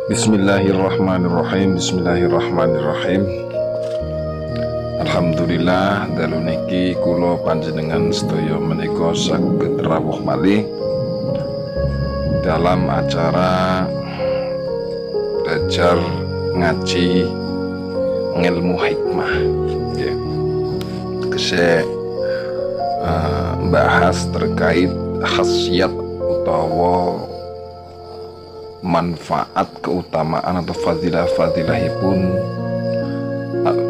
Bismillahirrahmanirrahim. Bismillahirrahmanirrahim. Alhamdulillah dalu niki kula panjenengan sedaya menika saged rawuh malih dalam acara belajar ngaji ngilmu hikmah. Nggih. Kese bahas terkait khasiat utawa manfaat, keutamaan atau fadilah-fadilahipun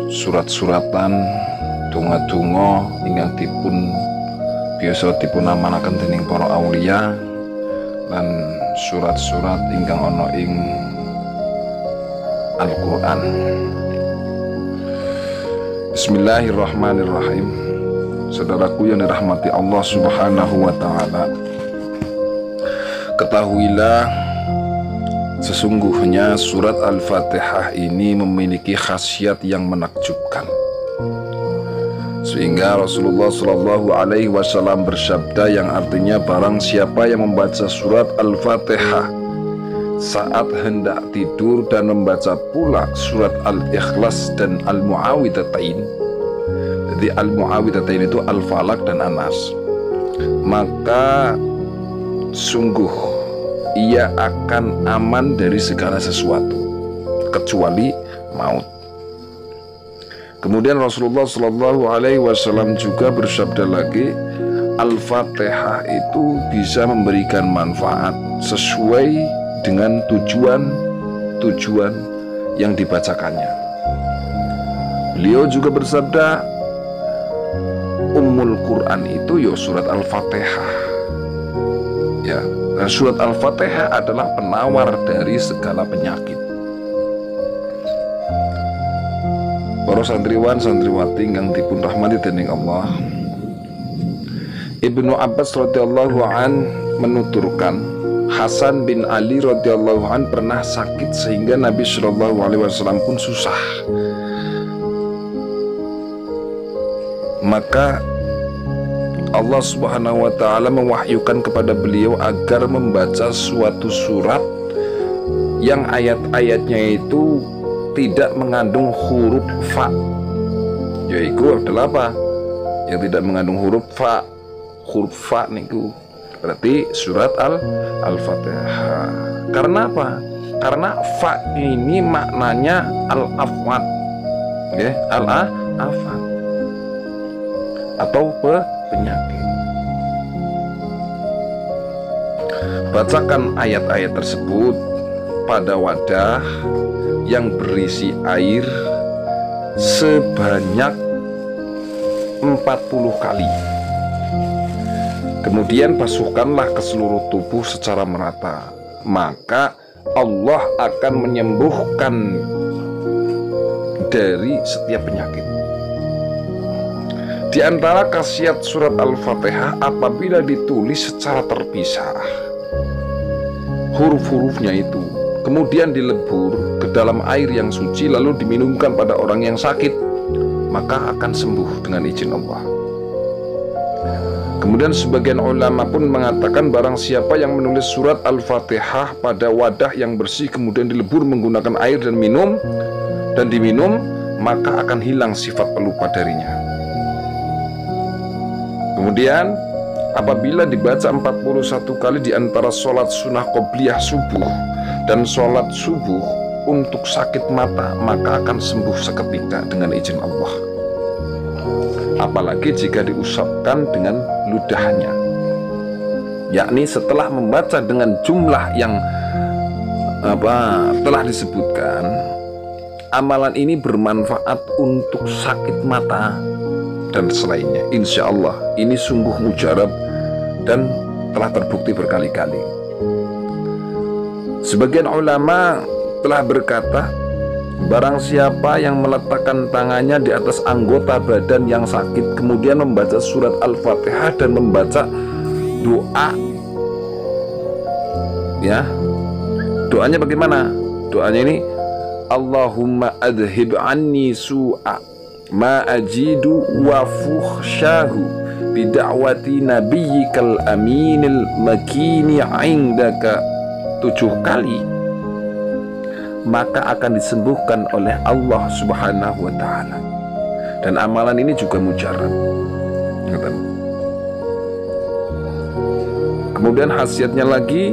surat-suratan donga-donga ingkang dipun biasa dipun amanaken dening para aulia lan surat-surat ingkang ana ing Al-Qur'an. Bismillahirrahmanirrahim. Saudaraku yang dirahmati Allah Subhanahu wa taala, ketahuilah sesungguhnya surat Al-Fatihah ini memiliki khasiat yang menakjubkan, sehingga Rasulullah Shallallahu Alaihi Wasallam bersabda yang artinya barang siapa yang membaca surat Al-Fatihah saat hendak tidur dan membaca pula surat Al-Ikhlas dan Al-Mu'awwidhatain. Jadi Al-Mu'awwidhatain itu Al-Falaq dan An-Nas, maka sungguh ia akan aman dari segala sesuatu kecuali maut. Kemudian Rasulullah Shallallahu Alaihi Wasallam juga bersabda lagi, Al-Fatihah itu bisa memberikan manfaat sesuai dengan tujuan yang dibacakannya. Beliau juga bersabda, Ummul Quran itu ya surat Al-Fatihah. Ya, surat Al-Fatihah adalah penawar dari segala penyakit. Para santriwan santriwati yang dipun rahmati dening Allah, Ibnu Abbas radhiyallahu an menuturkan Hasan bin Ali radhiyallahu an pernah sakit sehingga Nabi Shallallahu Alaihi Wasallam pun susah. Maka Allah Subhanahu wa ta'ala mewahyukan kepada beliau agar membaca suatu surat yang ayat-ayatnya itu tidak mengandung huruf fa. Yaitu adalah apa? Yang tidak mengandung huruf fa. Huruf fa niku berarti surat Al-Fatihah. Karena apa? Karena fa ini maknanya al-afwan. Okay? Al-afwan atau penyakit. Bacakan ayat-ayat tersebut pada wadah yang berisi air sebanyak 40 kali. Kemudian basuhkanlah ke seluruh tubuh secara merata, maka Allah akan menyembuhkan dari setiap penyakit. Di antara khasiat surat Al-Fatihah apabila ditulis secara terpisah, huruf-hurufnya itu kemudian dilebur ke dalam air yang suci lalu diminumkan pada orang yang sakit, maka akan sembuh dengan izin Allah. Kemudian sebagian ulama pun mengatakan barang siapa yang menulis surat Al-Fatihah pada wadah yang bersih kemudian dilebur menggunakan air dan diminum, maka akan hilang sifat pelupa darinya. Kemudian apabila dibaca 41 kali di antara sholat sunnah qobliyah subuh dan sholat subuh untuk sakit mata, maka akan sembuh seketika dengan izin Allah. Apalagi jika diusapkan dengan ludahnya, yakni setelah membaca dengan jumlah yang telah disebutkan, amalan ini bermanfaat untuk sakit mata dan selainnya. Insya Allah ini sungguh mujarab dan telah terbukti berkali-kali. Sebagian ulama telah berkata, barang siapa yang meletakkan tangannya di atas anggota badan yang sakit kemudian membaca surat Al-Fatihah dan membaca doa, ya, doanya bagaimana? Doanya ini, Allahumma adhib anni su'a ma ajidu wa fuhsyahu bida'wati nabiyyikal aminil makini indaka 7 kali. maka akan disembuhkan oleh Allah Subhanahu wa ta'ala. Dan amalan ini juga mujarab. Kemudian khasiatnya lagi,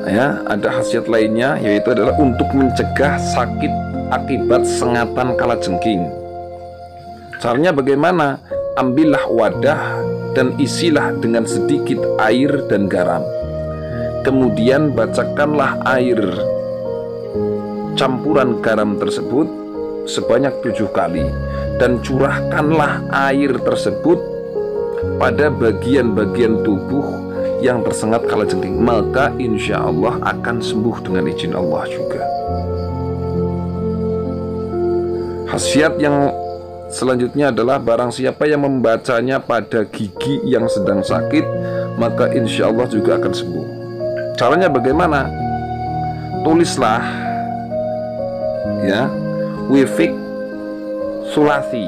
ya, ada khasiat lainnya, yaitu adalah untuk mencegah sakit akibat sengatan kalajengking. Caranya bagaimana? Ambillah wadah dan isilah dengan sedikit air dan garam. Kemudian bacakanlah air campuran garam tersebut sebanyak 7 kali, dan curahkanlah air tersebut pada bagian-bagian tubuh yang tersengat kalajengking, maka insya Allah akan sembuh dengan izin Allah juga. Khasiat yang selanjutnya adalah barang siapa yang membacanya pada gigi yang sedang sakit, maka insya Allah juga akan sembuh. Caranya bagaimana? Tulislah, ya, wifik sulasi.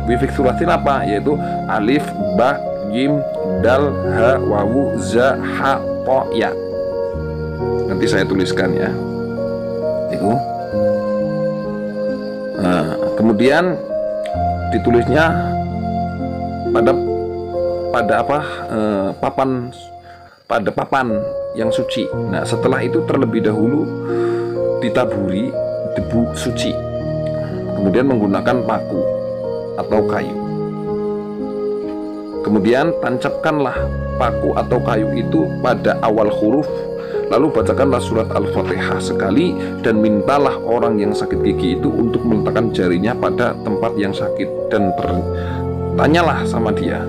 Wifik sulasi apa? Yaitu alif, ba, jim, dal, ha, wawu, za, ha, po, ya. Nanti saya tuliskan ya. Itu. Nah, kemudian ditulisnya pada papan yang suci. Nah, setelah itu terlebih dahulu ditaburi debu suci, kemudian menggunakan paku atau kayu. Kemudian tancapkanlah paku atau kayu itu pada awal huruf, lalu bacakanlah surat Al-Fatihah sekali, dan mintalah orang yang sakit gigi itu untuk meletakkan jarinya pada tempat yang sakit, dan tanyalah sama dia,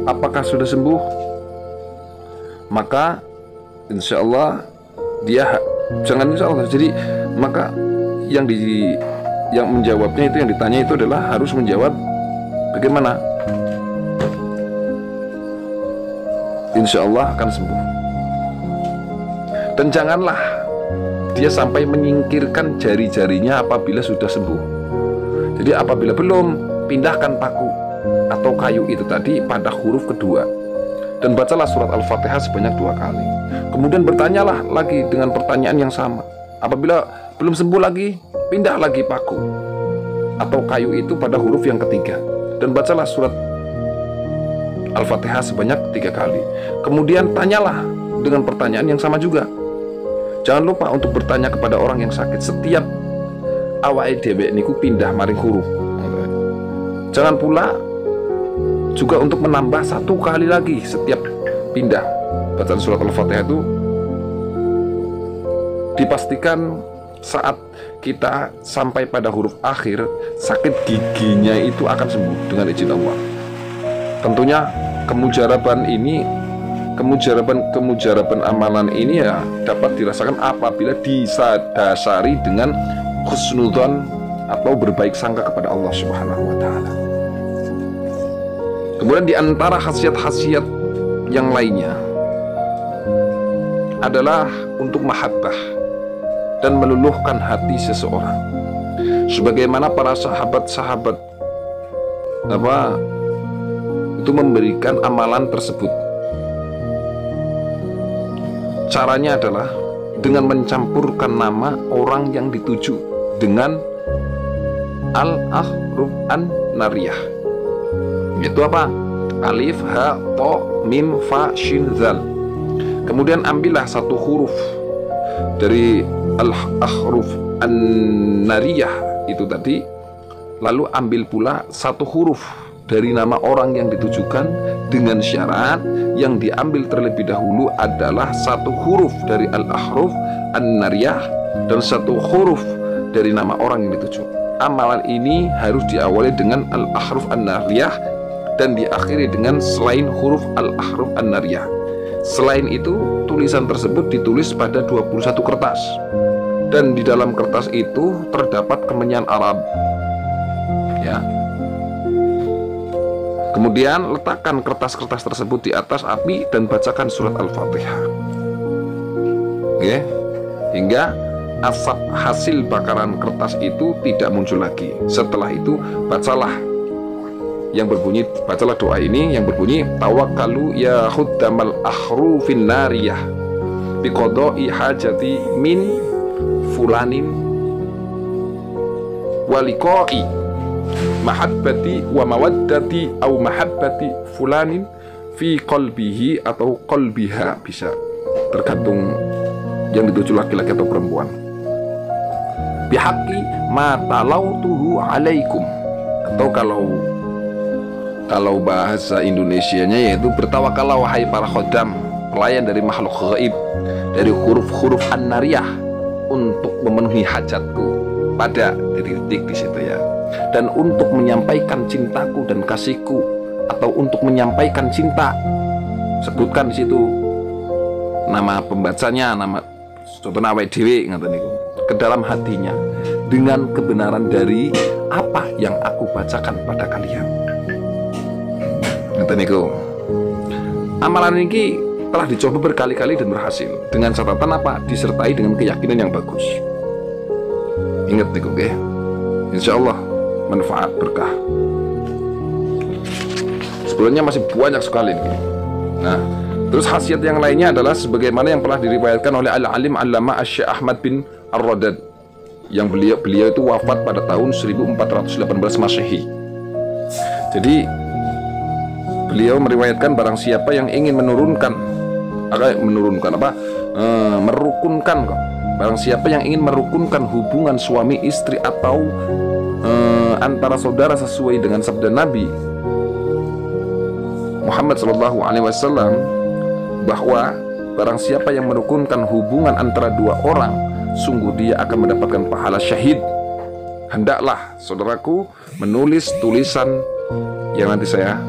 apakah sudah sembuh? Maka insya Allah dia, jangan insya Allah, jadi maka yang menjawabnya itu, yang ditanya itu adalah harus menjawab bagaimana? Insya Allah akan sembuh. Dan janganlah dia sampai menyingkirkan jari-jarinya apabila sudah sembuh. Jadi apabila belum, pindahkan paku atau kayu itu tadi pada huruf kedua, dan bacalah surat Al-Fatihah sebanyak 2 kali. Kemudian bertanyalah lagi dengan pertanyaan yang sama. Apabila belum sembuh lagi, pindah lagi paku atau kayu itu pada huruf yang ketiga, dan bacalah surat Al-Fatihah sebanyak 3 kali. Kemudian tanyalah dengan pertanyaan yang sama juga. Jangan lupa untuk bertanya kepada orang yang sakit setiap awake dhewe niku pindah maring huruf. Jangan pula juga untuk menambah 1 kali lagi setiap pindah bacaan surat Al-Fatihah itu. Dipastikan saat kita sampai pada huruf akhir, sakit giginya itu akan sembuh dengan izin Allah. Tentunya kemujaraban amalan ini ya dapat dirasakan apabila disadasari dengan husnudzon atau berbaik sangka kepada Allah Subhanahu wa ta'ala. Kemudian di antara khasiat-khasiat yang lainnya adalah untuk mahabbah dan meluluhkan hati seseorang, sebagaimana para sahabat-sahabat itu memberikan amalan tersebut. Caranya adalah dengan mencampurkan nama orang yang dituju dengan al-ahruf an-nariyah. Itu apa? Alif, ha, to, mim, fa, shin, zal. Kemudian ambillah 1 huruf dari al-ahruf an-nariyah itu tadi, lalu ambil pula 1 huruf dari nama orang yang ditujukan, dengan syarat yang diambil terlebih dahulu adalah 1 huruf dari al-ahruf an-nariyah dan 1 huruf dari nama orang yang dituju. Amalan ini harus diawali dengan al-ahruf an-nariyah dan diakhiri dengan selain huruf al-ahruf an-nariyah. Selain itu, tulisan tersebut ditulis pada 21 kertas, dan di dalam kertas itu terdapat kemenyan Arab, ya. Kemudian letakkan kertas-kertas tersebut di atas api dan bacakan surat Al-Fatihah, oke, hingga asap hasil bakaran kertas itu tidak muncul lagi. Setelah itu bacalah doa ini yang berbunyi, tawakkalu ya khuddamal ahrufin nariyah biqada'i hajati min fulanin waliqa'i mahabbati wa mawaddati au mahabbati fulanin fi qalbihi atau qalbiha, bisa tergantung yang dituju laki-laki atau perempuan. Bihaqqi ma talautuhu alaikum, atau kalau bahasa Indonesianya yaitu bertawakallah wahai para khodam, pelayan dari makhluk gaib, dari huruf-huruf an-nariyah untuk memenuhi hajatku pada titik-titik di situ ya, dan untuk menyampaikan cintaku dan kasihku, atau untuk menyampaikan cinta, sebutkan di situ nama pembacanya, nama contohnya awake dhewe ngaten niku, ke dalam hatinya dengan kebenaran dari apa yang aku bacakan pada kalian. Ngaten niku. Amalan ini telah dicoba berkali-kali dan berhasil, dengan catatan apa? Disertai dengan keyakinan yang bagus. Ingat niku nggih. Insyaallah manfaat berkah. Sebenarnya masih banyak sekali nih. Nah, terus khasiat yang lainnya adalah sebagaimana yang telah diriwayatkan oleh Al-Alim Allama Asy-Syaikh Ahmad bin Ar-Radad, yang beliau itu wafat pada tahun 1418 Masehi. Jadi beliau meriwayatkan barang siapa yang ingin merukunkan kok. Barang siapa yang ingin merukunkan hubungan suami istri atau antara saudara sesuai dengan sabda Nabi Muhammad SAW, bahwa barang siapa yang merukunkan hubungan antara dua orang, sungguh dia akan mendapatkan pahala syahid. Hendaklah saudaraku menulis tulisan yang nanti saya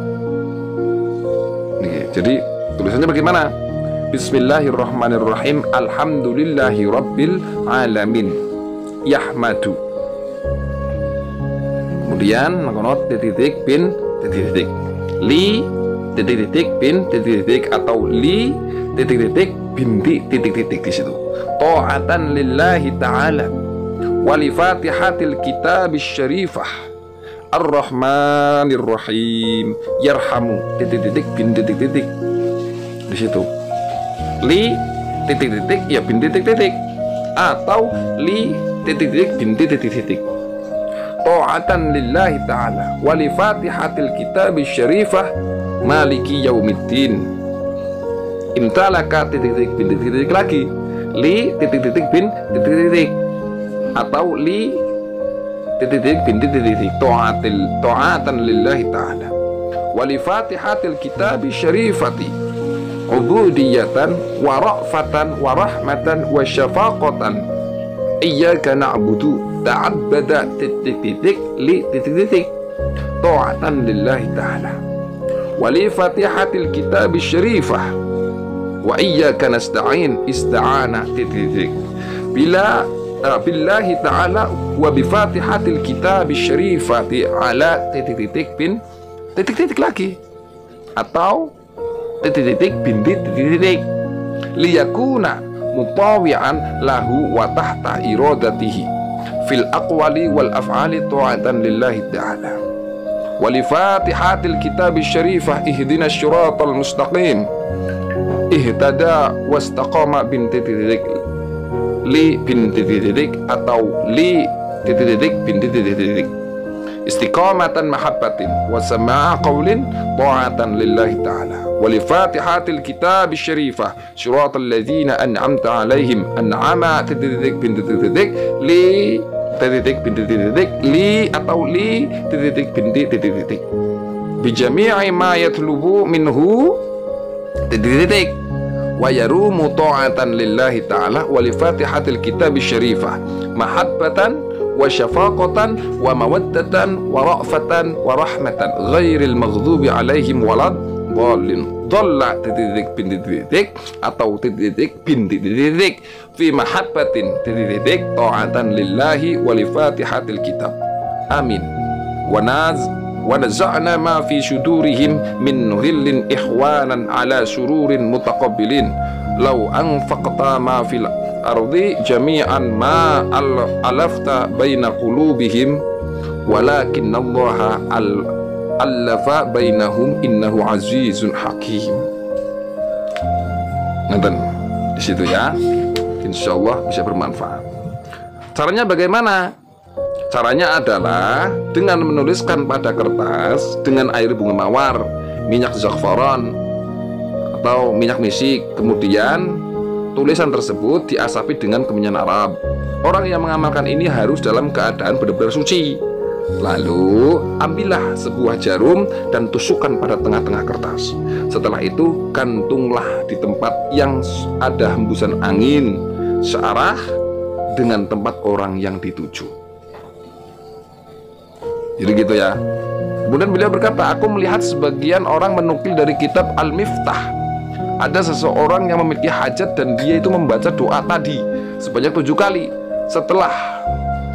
nih. Jadi tulisannya bagaimana? Bismillahirrahmanirrahim. Alhamdulillahi rabbil alamin. Yahmadu. Kemudian mengonot titik bin titik li titik bin titik atau li titik binti titik di situ. Ta'atan lillahi ta'ala wa li fatihatil kitabis syarifah ar-rahmanir rahim yarhamu titik bin titik di situ. Li titik ya bin titik atau li titik bin titik. Ta'atan lillahi ta'ala wa li fatihatil kitabis syarifah maliki yaumiddin. Imtalaka titik bin titik lagi. Li titik bin titik atau li titik bin titik. Ta'atan lillahi ta'ala wa li fatihatil kitabis syarifati ubudiyatan wa ra'fatan wa rahmatan wa syafaqatan iyyaka na'budu ta'abbada titik li titik ta'atan lillahi ta'ala wa li fatihatil kitabis syarifah wa iyyaka nasta'in ista'ana titik billahi ta'ala wa bi fatihatil kitabis syarifati ala titik bin titik lagi atau titik binti titik liyakuna mutawi'an lahu wa tahta iradatihi fil aqwali wal af'ali ta'atan lillahi ta'ala wa li fatihatil kitabis syarifah ihdinas syiratal mustaqim ihtada wastaqama bin titik li bin titik atau li titik bin titik istiqamatan mahabbatin wa sama'a qawlin ta'atan lillahi ta'ala wa li fatihatil kitabis syarifah syiratal ladzina an'amta alaihim an'ama titik bin titik li titik bin titik li atau li titik bin titik bi jami'i ma yatlubu minhu titik wa yarumu ta'atan lillahi ta'ala wa li fatihatil kitabis syarifah mahabbatan wa syafaqatan wa mawaddatan wa ra'fatan wa rahmatan ghairil maghdubi alaihim walad dhalin dhalla titik bin titik atau titik bin titik fi mahabbatin titik ta'atan lillahi wa li fatihatil kitab amin wa naza'na ma fi sudurihim min ghillin ikhwanan ala sururin mutaqabbilin law anfaqta ma fil ardi jami'an ma alafta baina qulubihim walakin Allah alafa bainahum innahu azizun hakim. Ngaten. di situ ya. Insya Allah bisa bermanfaat. Caranya bagaimana? Caranya adalah dengan menuliskan pada kertas dengan air bunga mawar, minyak za'faran atau minyak misik. Kemudian tulisan tersebut diasapi dengan kemenyan Arab. Orang yang mengamalkan ini harus dalam keadaan benar-benar suci. Lalu ambillah sebuah jarum dan tusukkan pada tengah-tengah kertas. Setelah itu gantunglah di tempat yang ada hembusan angin searah dengan tempat orang yang dituju. Jadi gitu ya. Kemudian beliau berkata, aku melihat sebagian orang menukil dari kitab Al-Miftah. Ada seseorang yang memiliki hajat dan dia itu membaca doa tadi sebanyak 7 kali. Setelah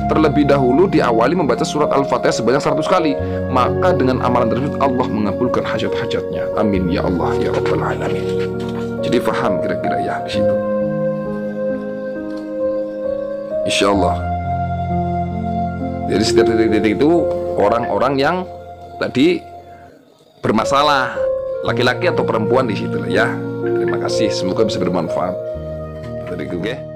terlebih dahulu diawali membaca surat Al-Fatihah sebanyak 100 kali, maka dengan amalan tersebut Allah mengabulkan hajat-hajatnya. Amin ya Allah ya Rabbal Alamin. Jadi faham kira-kira ya di situ. Insya Allah. Jadi setiap titik-titik itu orang-orang yang tadi bermasalah, laki-laki atau perempuan di situ ya. Terima kasih, semoga bisa bermanfaat. Tadi gue.